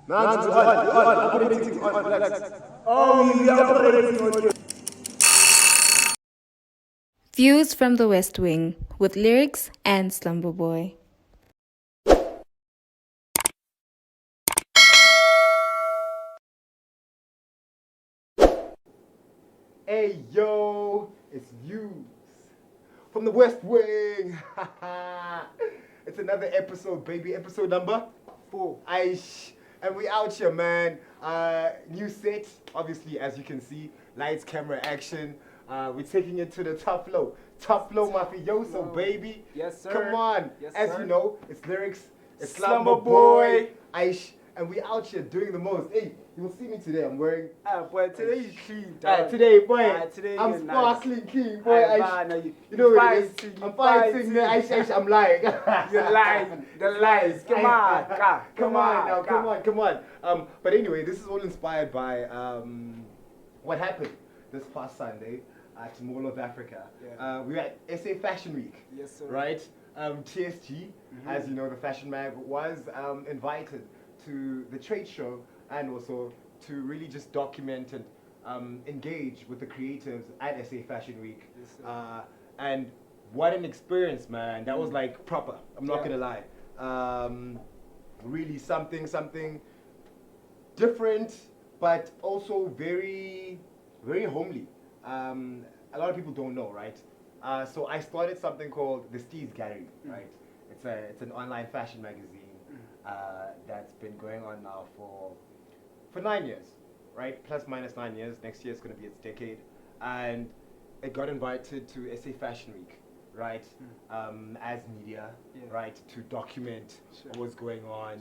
Views from the West Wing with lyrics and Slumber Boy. Hey yo, it's Views from the West Wing. It's another episode, baby. Episode number 4. Aish. And we out here, man. New set, obviously, as you can see. Lights, camera, action. We're taking it to the top flow. Top flow mafioso, baby. Yes, sir. Come on. Yes, as sir. you know, it's lyrics. It's Slumber Slumber Boy. Boy. Aish. And we out here doing the most. Hey, you will see me today. I'm wearing... Boy, today you clean, dog. today, boy, today I'm you're sparkling nice. king, boy. You know what it fighting, is. you I'm fighting. fighting. I'm lying. You're lying. The lies. Come on. Come on. But anyway, this is all inspired by what happened this past Sunday at Mall of Africa. Yeah. We were at SA Fashion Week. Yes, sir. Right? TSG, as you know, the fashion mag was invited to the trade show and also to really just document and engage with the creatives at SA Fashion Week. Yes, And what an experience, man. That was like proper. I'm not gonna lie. Really something different, but also very, very homely. A lot of people don't know, right? So I started something called the Steez Gallery, right? It's an online fashion magazine that's been going on now for 9 years, right? Plus minus 9 years. Next year is going to be its decade, and it got invited to SA Fashion Week, right? As media, right, to document what was going on.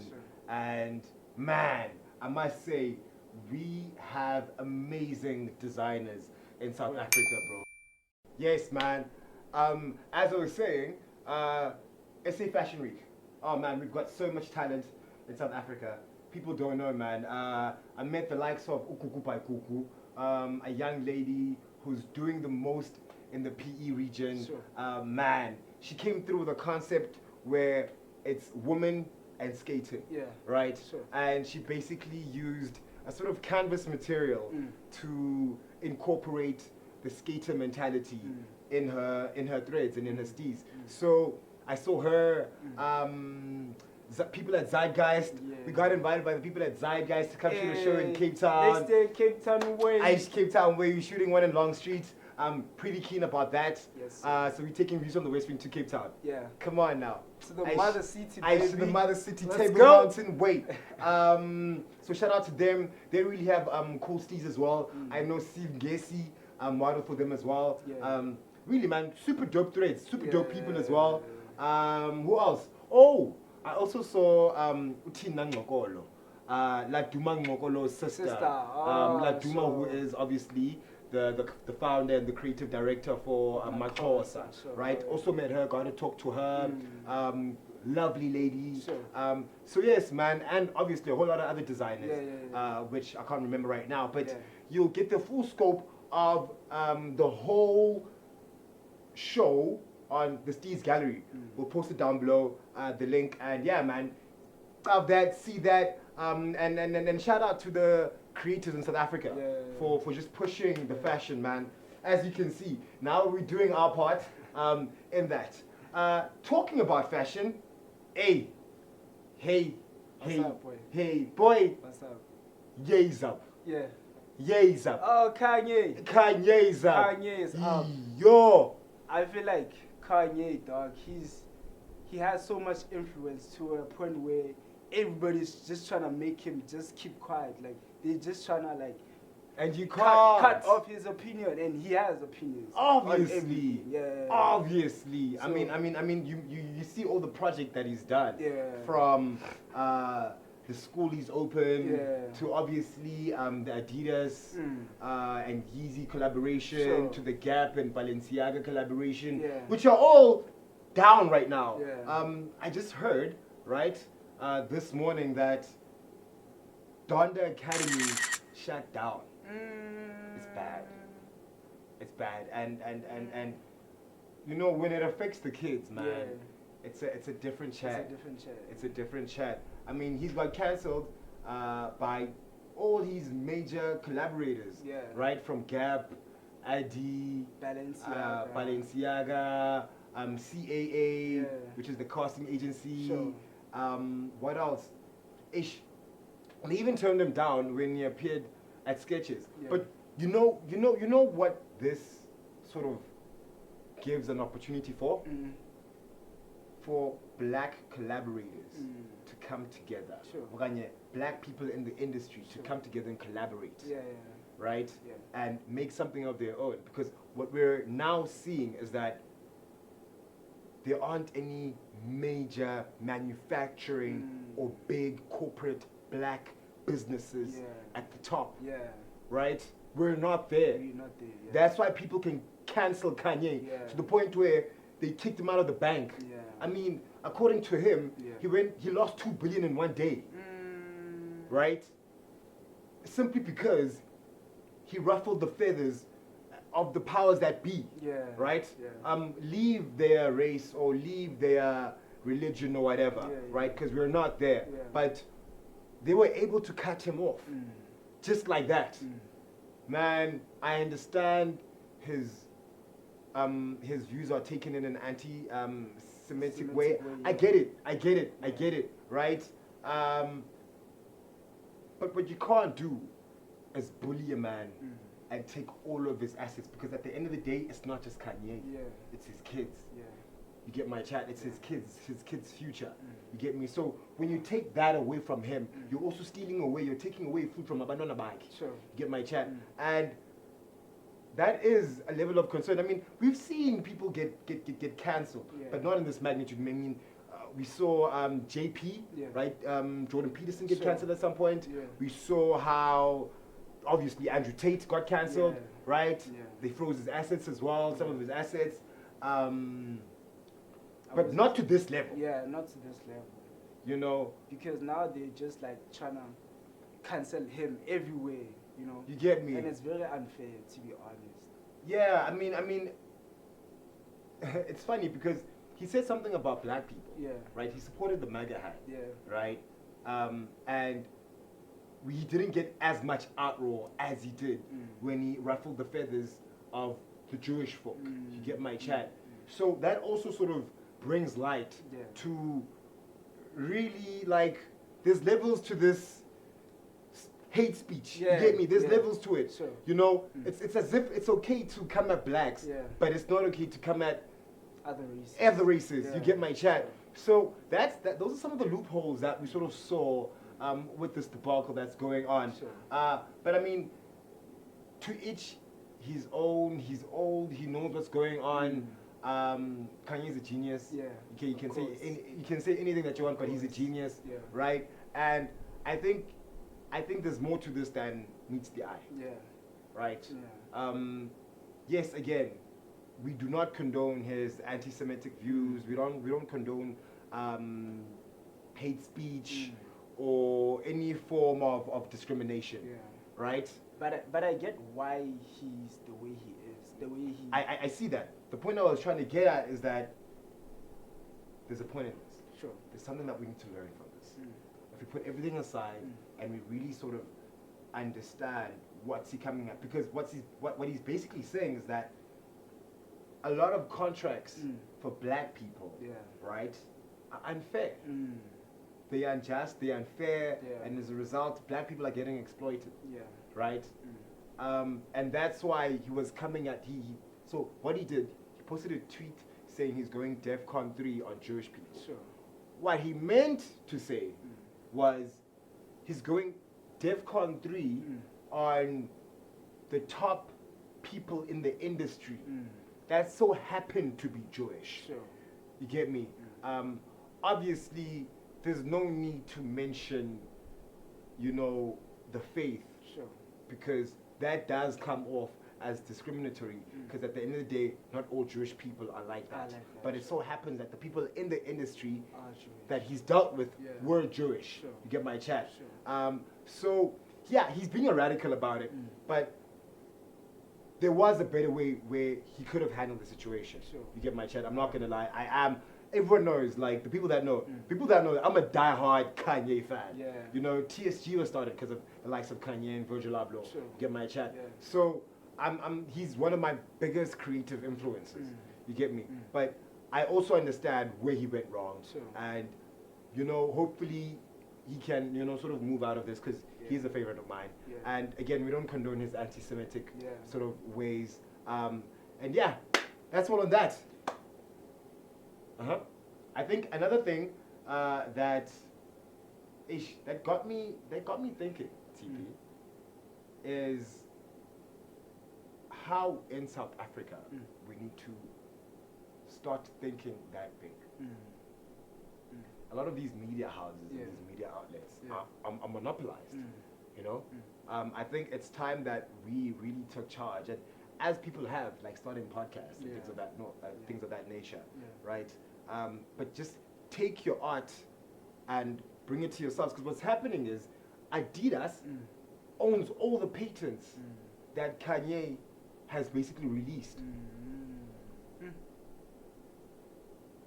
And man, I must say, we have amazing designers in South Africa, bro. Yes, man. As I was saying, SA Fashion Week. Oh man, we've got so much talent in South Africa. People don't know, man. I met the likes of Ukuku Pai Kuku, a young lady who's doing the most in the PE region. Man, she came through with a concept where it's women and skating, right? And she basically used a sort of canvas material to incorporate the skater mentality in her threads and in her steez. So I saw her, people at Zeitgeist. We got invited by the people at Zeitgeist to come to the show in Cape Town. Next day, Cape Town way. Cape Town way. We're shooting one in Long Street. I'm pretty keen about that. Yes, so we're taking Views from the West Wing to Cape Town. Yeah. Come on now. To the mother city, baby. To the mother city, Let's Table go. Mountain way. So shout out to them. They really have cool steez as well. I know Steve Gessi, model for them as well. Really, man, super dope threads, super dope people as well. Who else? Oh, I also saw Utina Ngokolo, Laduma Ngokolo's sister. Laduma, who is obviously the founder and the creative director for Makosa, right? Also met her, got to talk to her. Lovely lady. So yes, man, and obviously a whole lot of other designers, which I can't remember right now, but you'll get the full scope of the whole show on the Steez Gallery. We'll post it down below, the link, and yeah, man, have that, see that, and shout out to the creators in South Africa for just pushing the fashion, man. As you can see, now we're doing our part in that. Talking about fashion, hey, What's up, boy? hey, boy, What's up? Ye's up. Yeah. Ye's up. Oh, Kanye. Kanye's up. Kanye is up. Yo. I feel like Kanye, dog, he has so much influence to a point where everybody's just trying to make him just keep quiet. Like, they're just trying to, like, and you can't cut off his opinion, and he has opinions. Obviously. Obviously. So, I mean, you see all the project that he's done. From the school he's opened to obviously the Adidas and Yeezy collaboration to the Gap and Balenciaga collaboration, which are all down right now. I just heard, right, this morning that Donda Academy shut down. It's bad. It's bad. And you know, when it affects the kids, man, it's a different chat. It's a different chat. It's a different chat. I mean, he's got cancelled by all his major collaborators, Yeah. right? From Gap, Adi, Balenciaga, CAA, Yeah. which is the casting agency. Sure. What else? Ish. They even turned him down when he appeared at sketches. Yeah. But you know what this sort of gives an opportunity for? Mm. For black collaborators Mm. to come together. Sure. Okanye, black people in the industry Sure. to come together and collaborate. Yeah. Right? Yeah. And make something of their own. Because what we're now seeing is that there aren't any major manufacturing or big corporate black businesses at the top. Yeah. Right? We're not there. We're not there. Yeah. That's why people can cancel Kanye to the point where they kicked him out of the bank. Yeah. I mean, according to him, he lost $2 billion in one day. Right? Simply because he ruffled the feathers of the powers that be. Yeah. Right? Yeah. Leave their race or leave their religion or whatever. Right? Because we're not there. Yeah. But they were able to cut him off. Just like that. Man, I understand his views are taken in an anti-Semitic way. I get it, right? But what you can't do is bully a man and take all of his assets, because at the end of the day, it's not just Kanye. It's his kids. You get my chat? It's his kids' future. You get me? So when you take that away from him, you're also stealing away, you're taking away food from a banana bag. Sure. You get my chat? And that is a level of concern. I mean, we've seen people get cancelled, but not in this magnitude. I mean, we saw JP, right? Jordan Peterson get cancelled at some point. We saw how, obviously, Andrew Tate got cancelled, right? They froze his assets as well, some of his assets. But not to this level. Yeah, not to this level. You know? Because now they're just like trying to cancel him everywhere, you know? You get me? And it's very unfair, to be honest. Yeah, I mean, it's funny because he said something about black people. Right? He supported the MAGA hat. Right? And he didn't get as much outroar as he did when he ruffled the feathers of the Jewish folk. You get my chat? So that also sort of brings light to really, like, there's levels to this hate speech. You get me? There's levels to it. Sure. You know, it's as if it's okay to come at blacks, but it's not okay to come at other races. You get my chat? So those are some of the loopholes that we sort of saw with this debacle that's going on. But I mean, to each his own. He's old. He knows what's going on. Kanye's a genius. You can say anything that you want, but he's a genius, right? And I think there's more to this than meets the eye. Right. Yes. Again, we do not condone his anti-Semitic views. We don't condone hate speech or any form of discrimination. Right. But I get why he's the way he is. The way he. I see that. The point I was trying to get at is that there's a point in this. Sure. There's something that we need to learn from this. If we put everything aside and we really sort of understand what's he coming at, because what he's basically saying is that a lot of contracts for black people, right, are unfair. They're unjust, they're unfair, and as a result, black people are getting exploited. Right? And that's why he was coming at so what he did, he posted a tweet saying he's going DEFCON 3 on Jewish people. Sure. What he meant to say was he's going DEFCON 3 on the top people in the industry that so happen to be Jewish. Sure. You get me? Obviously, there's no need to mention, the faith. Sure. Because that does come off as discriminatory, because at the end of the day, not all Jewish people are like that. But it so happens that the people in the industry that he's dealt with were Jewish. Sure. You get my chat? Sure. So, yeah, he's being a radical about it, but there was a better way where he could have handled the situation. Sure. You get my chat? I'm not going to lie. everyone knows, like the people that know that I'm a diehard Kanye fan. Yeah. You know, TSG was started because of the likes of Kanye and Virgil Abloh. Sure. Get my chat. Yeah. So he's one of my biggest creative influences. You get me? But I also understand where he went wrong. Sure. And, you know, hopefully he can, you know, sort of move out of this because he's a favorite of mine. Yeah. And again, we don't condone his anti-Semitic Yeah. sort of ways. And yeah, that's all on that. I think another thing that got me thinking, TP, is how in South Africa we need to start thinking that big. A lot of these media houses and these media outlets are monopolized. You know, I think it's time that we really took charge, and as people have, like starting podcasts and things of that things of that nature, right? But just take your art and bring it to yourselves, because what's happening is Adidas owns all the patents that Kanye has basically released.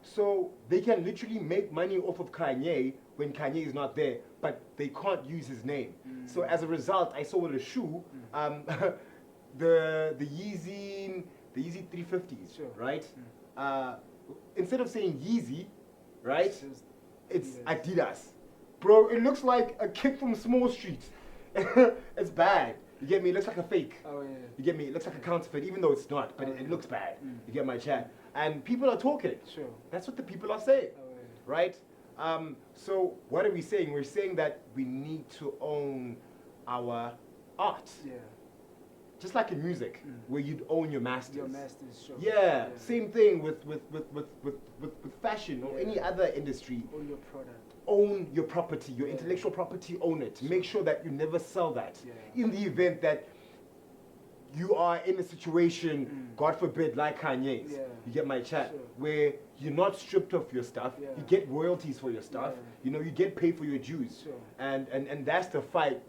So they can literally make money off of Kanye when Kanye is not there, but they can't use his name. So as a result, I saw with a shoe, the Yeezy 350s, Sure. right? Instead of saying Yeezy, right? It's Adidas. Bro, it looks like a kid from Small Street. It's bad. You get me? It looks like a fake. Oh, yeah. You get me? It looks like a counterfeit, even though it's not, but it looks bad. You get my chat? And people are talking. Sure. That's what the people are saying, Oh, yeah. right? So what are we saying? We're saying that we need to own our art. Yeah. Just like in music, where you'd own your masters. Your masters, sure. Yeah, same thing with fashion or Yeah. any other industry. Own your product. Own your property, your intellectual property, own it. Make sure that you never sell that. Yeah. In the event that you are in a situation, God forbid, like Kanye's, you get my chat, Sure. where you're not stripped of your stuff, Yeah. you get royalties for your stuff, Yeah. you know, you get paid for your dues. Sure. And that's the fight.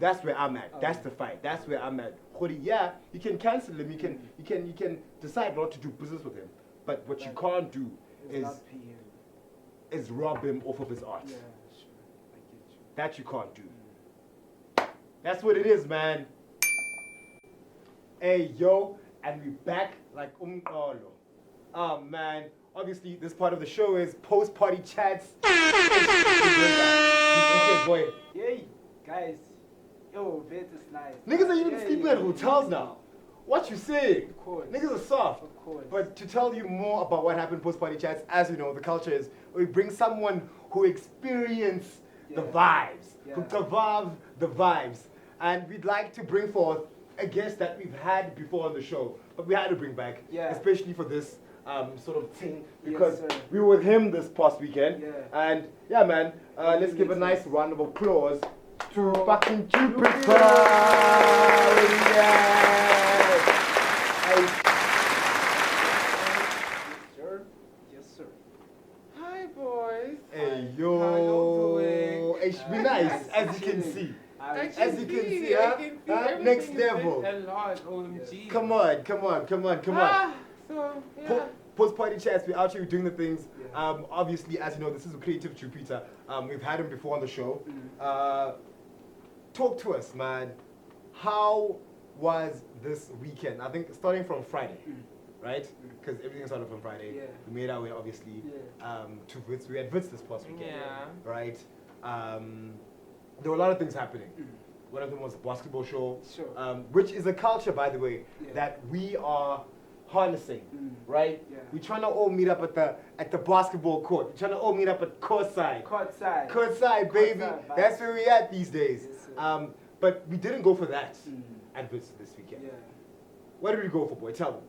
That's where I'm at. That's the fight. That's where I'm at. Khori, yeah, you can cancel him. You can decide not to do business with him. But what you can't do is rob him off of his art. Yeah, sure. I get you. That you can't do. That's what it is, man. Hey, yo, and we back like umqolo. Oh, man. Obviously, this part of the show is post-party chats. Boy. Yay, guys. Yo, Vet is nice. Niggas are even sleeping at hotels now. What you saying? Of course. Niggas are soft. Of course. But to tell you more about what happened post-party chats, as you know, the culture is we bring someone who experienced the vibes, who survived the vibes. And we'd like to bring forth a guest that we've had before on the show, but we had to bring back, especially for this sort of thing, because we were with him this past weekend. And yeah, man, let's give a nice round of applause to fucking Jupiter. Yes, sir. Hi, boys. Hey, yo. How you doing? It should be nice, as you can see. As you can see, next level. A lot, OMG. Come on. So, yeah. Post-party chats, we're out here doing the things. Obviously, as you know, this is a creative Jupiter. We've had him before on the show. Talk to us, man. How was this weekend? I think starting from Friday, right? Because everything started from Friday. We made our way, obviously, to Wits. We had Wits this past weekend, right? There were a lot of things happening. One of them was a basketball show, which is a culture, by the way, that we are harnessing, right? We're trying to all meet up at the basketball court. We're trying to all meet up at courtside. Courtside, baby. That's where we at these days. But we didn't go for that at Wits this weekend. What did we go for, boy? Tell me.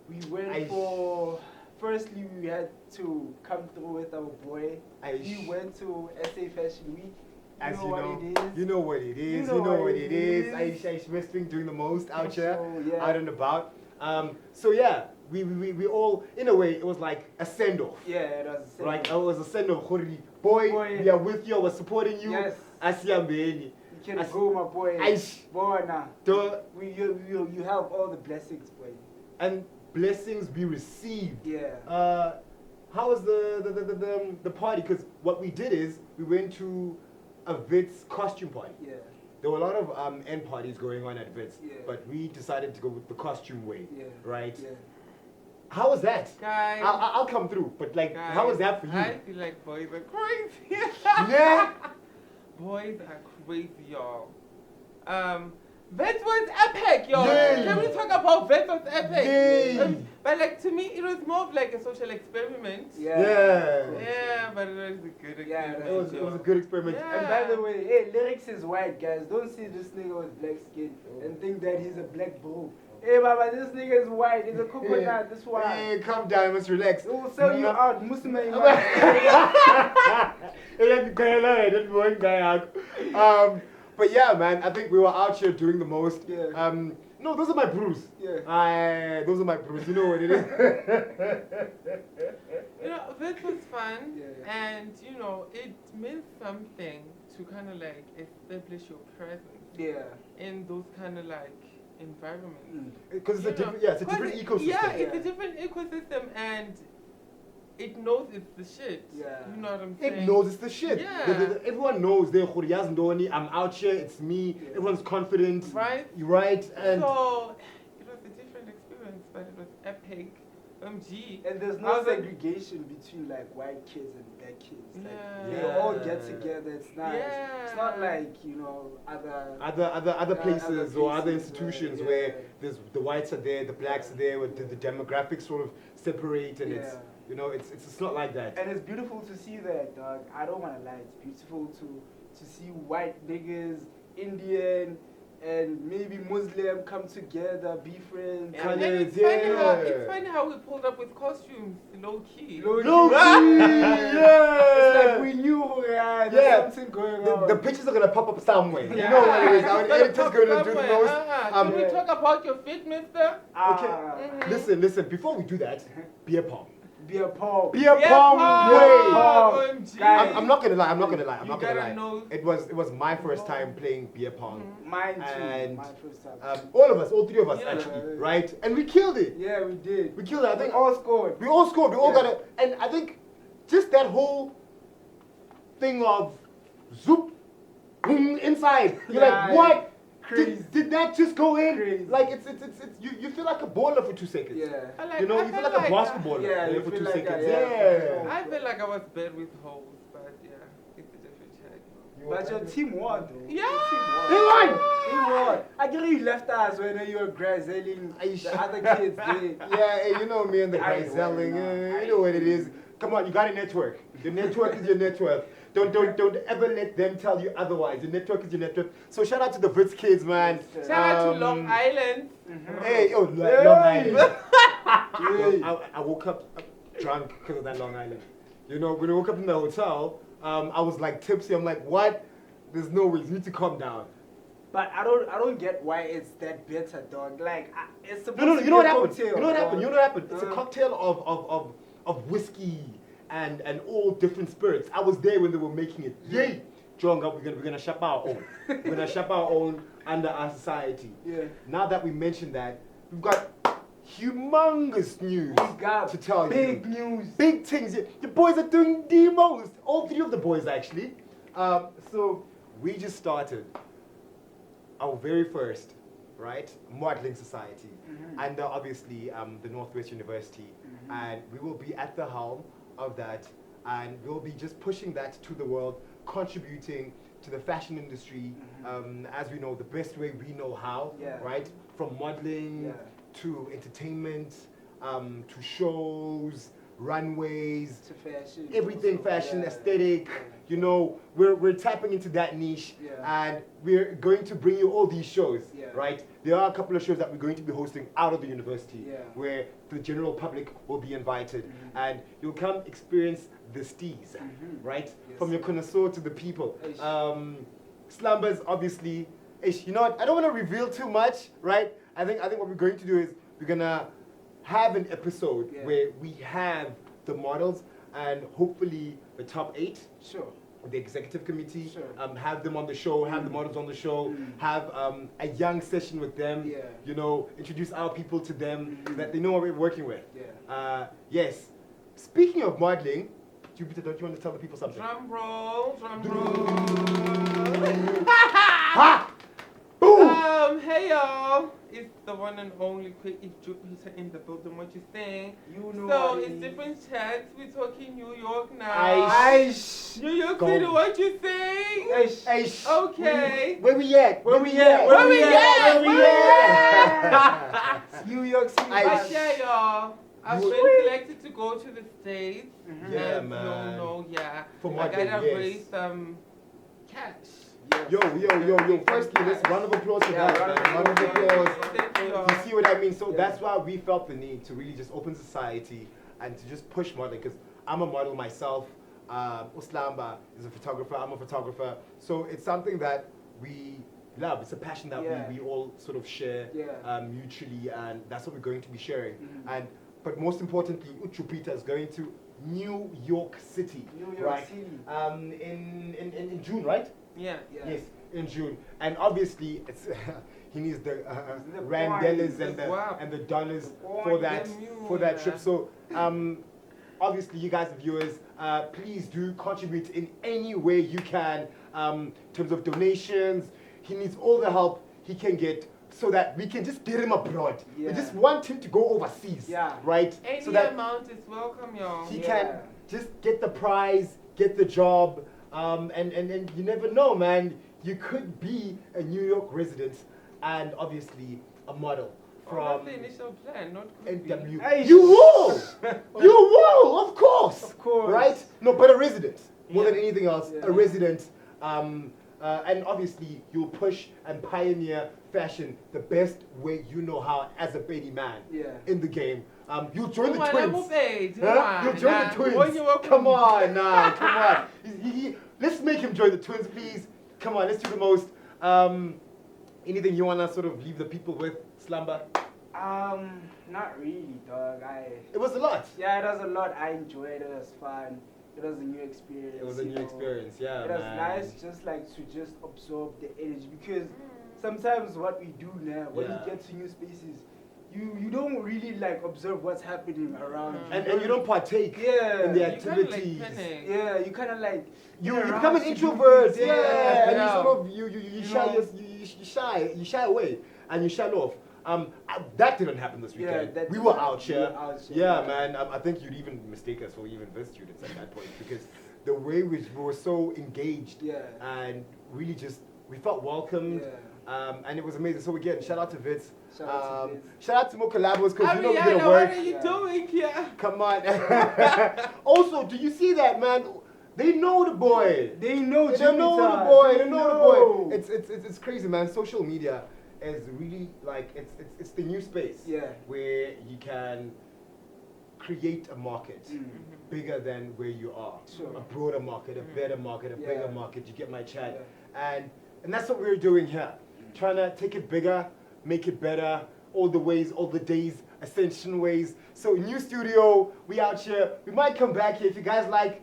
We went for... Firstly, we had to come through with our boy. We went to SA Fashion Week. As you know what it is. You know what it is. Aish Westwing doing the most out here, out and about. So yeah, we all, in a way, it was like a send-off. Yeah, it was a send-off. Like, it was a send-off. Boy, we are with you, we're supporting you. Yes. Asiyambeni. You can go, my boy. Aish. Bona. You have all the blessings, boy. And blessings be received. Yeah. how was the party? Because what we did is we went to a Vit's costume party. Yeah. There were a lot of end parties going on at Vit's, Yeah. but we decided to go with the costume way, Yeah. right? Yeah. How was that? Guys. I'll come through, but like, Guys, how was that for you? I feel like boys are crazy. Yeah. Boys are crazy, y'all. Vet was epic, y'all. Yay. Can we talk about Vet was epic? Yay. But like to me, it was more of like a social experiment. Yeah. Yeah, but it was a good Yeah, experiment. It was a good experiment. Yeah. And by the way, hey, Lyrics is white, guys. Don't see this nigga with black skin and think that he's a black bull. Hey, Baba, this nigga is white. He's a coconut. This one. Hey, calm down, let's relax. It will sell you out. Muslim. But yeah, man, I think we were out here doing the most. Yeah. No, those are my brews. Yeah. Those are my brews. You know what it is. You know, Vet was fun, Yeah. and you know, it meant something to kind of like establish your presence Yeah. in those kind of like environments. Because it's a You different, know, yeah, it's a different 'cause ecosystem. Yeah, it's Yeah. a different ecosystem, and it knows it's the shit. Yeah. You know what I'm saying? It knows it's the shit. Yeah. Everyone knows they're Khuriyaz Ndoni, I'm out here, it's me, Yeah. everyone's confident. Right? You're right. And So it was a different experience, but it was epic. OMG. And there's I no was like- segregation between like white kids and black kids. Like, Yeah. they all get together. It's nice. Yeah. It's not like, you know, other other places or other places, institutions yeah. where there's the whites are there, the blacks are there, where the demographics sort of separate, and it's, Yeah. you know, it's not like that. And it's beautiful to see that, dog. I don't want to lie. It's beautiful to see white niggas, Indian, and maybe Muslim come together, be friends. And Colours, then it's funny how we pulled up with costumes, low key. Low Low key. key, It's like yeah. we knew, yeah, there's Yeah. something going on. The pictures are gonna pop up somewhere. You Yeah. know what it is. Our It's gonna editor's pop gonna do the somewhere. most. Can we Yeah. talk about your fit, mister? Okay. Ah, Listen. Before we do that, beer pong. beer pong. Beer Yeah, pong pong. way. OMG. Guys, I'm not gonna lie. I'm not You gonna gotta lie. know- It was my first time playing beer pong. Mine too. And, my first time. All three of us Yeah. actually, right? And we killed it. Yeah, we did. We killed it. I think all scored. we all scored. We all Yeah. got it. And I think just that whole thing of zoop inside. You're Yeah, like, what? crazy. Did that just go in? Crazy. Like it's you feel like a baller for 2 seconds. Yeah. You know, I you feel feel like a like basketballer Yeah, you for feel 2 like seconds. that, yeah. I feel like I was bad with hoes, but yeah, it's a different chat. But your team won, though. Yeah. Your team won. They won! He won. I get you left us when you were griseling the other kids did. Yeah, hey, you know me and the I guys know, selling. I You know what it is. Come on, you got a network. The network is your network. Don't ever let them tell you otherwise. The network is your network. So shout out to the Brits kids, man. Yes, Shout out to Long Island. Hey, oh, Hey. Long Island. Hey. I woke up drunk because of that Long Island. You know, when I woke up in the hotel, I was like tipsy. I'm like, what? There's no way. You need to calm down. But I don't get why it's that bitter, dog. Like it's supposed No, to you be know what a happened? cocktail, You know what happened? dog. You know what happened? It's a cocktail of whiskey and all different spirits. I was there when they were making it. Yay! Jonga, we're gonna shop our own. We're gonna shop our own under our society. Yeah. Now that we mentioned that, we've got humongous news We got to tell big you. news. Big things. The boys are doing the most. All three of the boys actually. So we just started our very first, right, modeling society under obviously the Northwest University, and we will be at the helm of that, and we'll be just pushing that to the world, contributing to the fashion industry, as we know, the best way we know how, Yeah. right, from modeling Yeah. to entertainment, to shows, runways, To fashion. everything also. fashion, Yeah. aesthetic. Yeah. You know, we're tapping into that niche, Yeah. and we're going to bring you all these shows, Yeah. right? There are a couple of shows that we're going to be hosting out of the university, Yeah. where the general public will be invited, and you'll come experience the steez, right? Yes, From your sir. connoisseur to the people. Ish. Slumbers, obviously. Ish. You know what? I don't want to reveal too much, right? I think what we're going to do is we're gonna have an episode Yeah. where we have the models and hopefully the top 8, Sure. the executive committee, Sure. have them on the show, have the models on the show, have a young session with them, Yeah. you know, introduce our people to them so that they know what we're working with. Yeah. Yes, speaking of modeling, Jupiter, don't you want to tell the people something? Drum roll, drum roll. Ha! Boom! Hey y'all, it's the one and only Quick Jupiter in the building. What you think? You know So what it's it different chats. We're talking New York now. Aish. New York Go. City, what you think? Aish. Hey, Okay. Where we at? Where we at? Where we at? Where we at? New York City. But yeah, y'all, I've You- been selected to go to the States. Yeah, and man. Yeah. For I modeling, gotta yes. raise some cash. Yo. Firstly, let's round of applause for Yeah, that, man. Round of applause. Thank you, y'all. You see what I mean? So Yeah. that's why we felt the need to really just open society and to just push modeling, because I'm a model myself. Uslamba is a photographer. I'm a photographer. So it's something that we love. It's a passion that Yeah. we all sort of share Yeah. mutually, and that's what we're going to be sharing. Mhm. But most importantly, Jupiter is going to New York City. New York right? City. In June, right? Yeah. Yeah. Yes, in June. And obviously, it's he needs the The randellas coins, and the dollars The for coins, that the trip. So obviously, you guys, the viewers, please do contribute in any way you can in terms of donations. He needs all the help he can get so that we can just get him abroad. We Yeah. just want him to go overseas, Yeah. right? Any so that amount is welcome, y'all. he Yeah. can just get the prize, get the job, and you never know, man. You could be a New York resident and obviously a model That's from the initial plan, not could be. NW. Hey. You will! You will, of course! Of course. Right? No, but a resident. More Yeah. than anything else, Yeah. a resident. And obviously, you'll push and pioneer fashion the best way you know how as a baby man Yeah. in the game. You'll join the twins. Huh? You'll join the twins. Come on, come on. Let's make him join the twins, please. Come on, let's do the most. Anything you wanna sort of leave the people with, Slumber? Not really, dog. It was a lot. Yeah, it was a lot. I enjoyed it. It was fun. It was a new experience. It was a you new know. experience, yeah, It was man. nice, just like to just absorb the energy, because sometimes what we do now, when Yeah. we get to new spaces, you don't really like observe what's happening around you. And you don't partake Yeah. in the You activities. Yeah, you kind of like You get become around an to do introvert, things. yeah, and you Yeah. sort of you shy away and you shut off. That didn't happen this Yeah, weekend. that we didn't were happen. out We here. were out here, Yeah, yeah. man. I think you'd even mistake us for even vis students at that point, because the way we were so engaged Yeah. and really just we felt welcomed. Yeah. And it was amazing. So again, shout out to Vitz. Shout out to Vitz. Shout out to more collabos, because you know we're gonna Ariana, work. what are you Yeah. doing here? Come on. Also, do you see that, man? They know the boy. They know They don't know Jupiter. the boy. They They know the know. boy. It's crazy, man. Social media is really like it's the new space. Yeah. Where you can create a market Mm. bigger than where you are. Sure. A broader market, a better market, a Yeah. bigger market. You get my chat. Yeah. And that's what we're doing here. Trying to take it bigger, make it better, all the ways, all the days, ascension ways. So new studio, we out here. We might come back here if you guys like.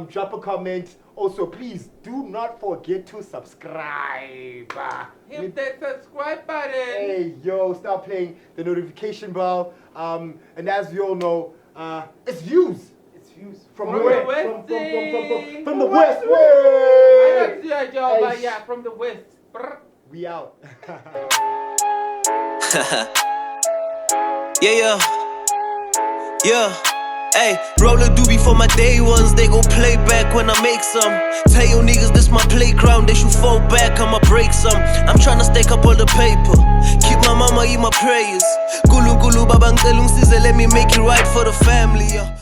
Drop a comment. Also, please do not forget to subscribe. Hit that subscribe button. Hey, yo, start playing the notification bell. And as you all know, it's views. It's views. From the where? West From the West. I Way. don't see a job, but yeah, from the West. Brr. We out. Yeah. Hey, roll a doobie for my day ones. They go play back when I make some. Tell your niggas this my playground. They should fall back, I'ma break some. I'm tryna stack up all the paper. Keep my mama, eat my prayers. Gulu gulu babang telung size, let me make it right for the family. Yeah.